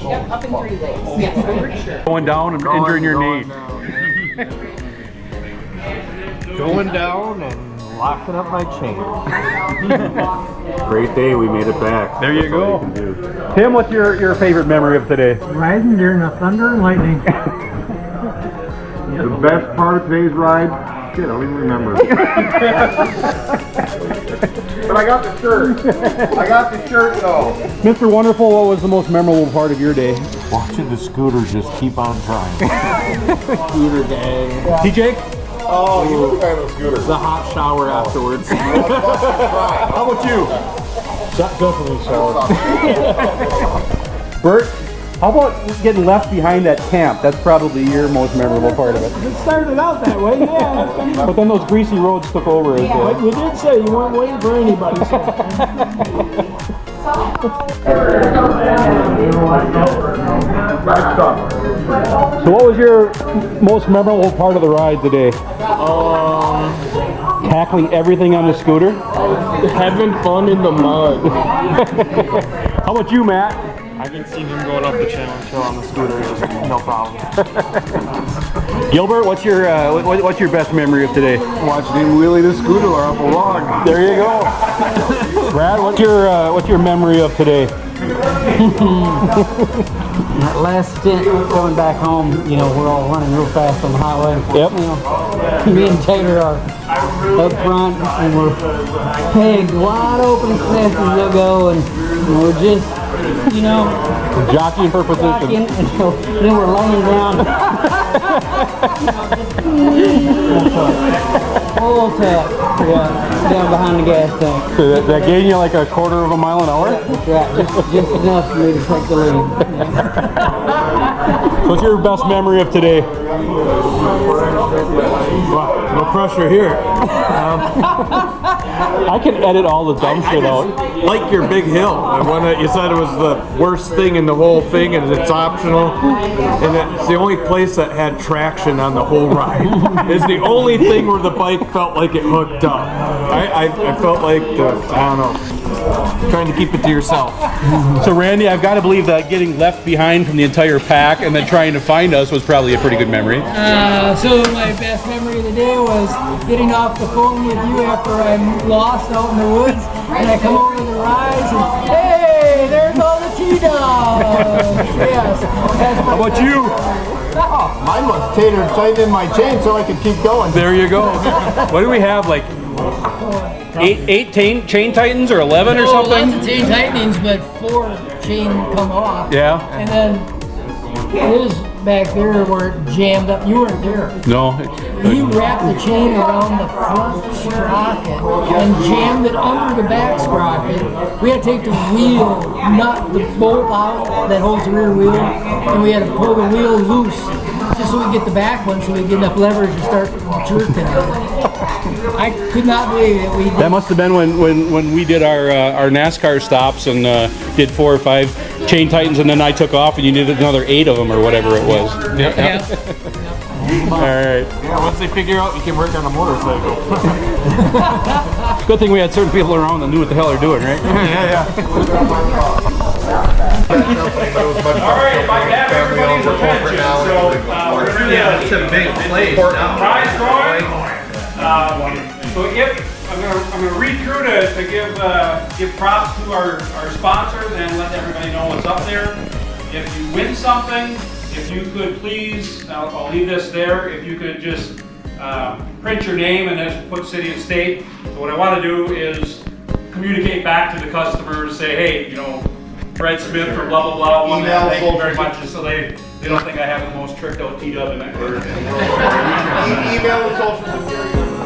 Yep, up in 3 legs. Yes, I'm pretty sure. Going down and injuring your knee. Going down and locking up my chain. Great day, we made it back. There you go. Tim, what's your favorite memory of today? Riding during the thunder and lightning. The best part of today's ride? Shit, I don't even remember. But I got the shirt. I got the shirt though. Mr. Wonderful, what was the most memorable part of your day? Watching the scooter just keep on trying. Scooter day. TJ? Oh, you were the guy on the scooter. The hot shower afterwards. How about you? Definitely shower. Bert, how about getting left behind at camp? That's probably your most memorable part of it. It started out that way, yeah. But then those greasy roads took over. But you did say you weren't waiting for anybody. So what was your most memorable part of the ride today? Tackling everything on the scooter? Having fun in the mud. How about you, Matt? I can see him going up the challenge hill on the scooter. No problem. Gilbert, what's your best memory of today? Watching him wheelie the scooter off a log. There you go. Brad, what's your memory of today? That last stint going back home, you know, we're all running real fast on the highway. Yep. You know, me and Taylor are up front and we're pegged wide open as fast as they'll go, and we're just, you know, Jockeying for position. and then we're laying down. Full tap, yeah, down behind the gas tank. So that gave you like a quarter of a mile an hour? That's right, just enough for me to take the lead. So what's your best memory of today? No pressure here. I can edit all the dumb shit out. Like your big hill. And when you said it was the worst thing in the whole thing and it's optional, and it's the only place that had traction on the whole ride. It's the only thing where the bike felt like it hooked up. I felt like, I don't know, trying to keep it to yourself. So Randy, I've got to believe that getting left behind from the entire pack and then trying to find us was probably a pretty good memory. So my best memory of the day was getting off the phone with you after I'm lost out in the woods, and I come over to the rise and hey, there's all the T-Dubs. Yes. How about you? Mine was Tater tighten in my chain so I could keep going. There you go. What do we have, like eight chain tightens or 11 or something? Lots of chain tightenings, but 4 chain come off. Yeah. And then his back there where it jammed up. You weren't there. No. He wrapped the chain around the front sprocket and jammed it under the back sprocket. We had to take the wheel nut, the bolt out that holds the rear wheel, and we had to pull the wheel loose just so we get the back one so we get enough leverage to start jerking. I could not believe it. We did. That must have been when we did our NASCAR stops and did 4 or 5 chain tightens, and then I took off and you did another 8 of them or whatever it was. Yeah. All right. Yeah, once they figure out you can work on a motorcycle. Good thing we had certain people around that knew what the hell they're doing, right? Yeah. Alright, I have everybody's attention, so we're going to have some big place now. Prize drawing. So I'm going to read through to give props to our sponsors and let everybody know what's up there. If you win something, if you could please, I'll leave this there, if you could just print your name and then put city and state. So what I want to do is communicate back to the customers, say, hey, you know, Fred Smith from blah blah blah won that. Thank you very much, just so they don't think I have the most tricked out T-Dub in that bird. Email the social security.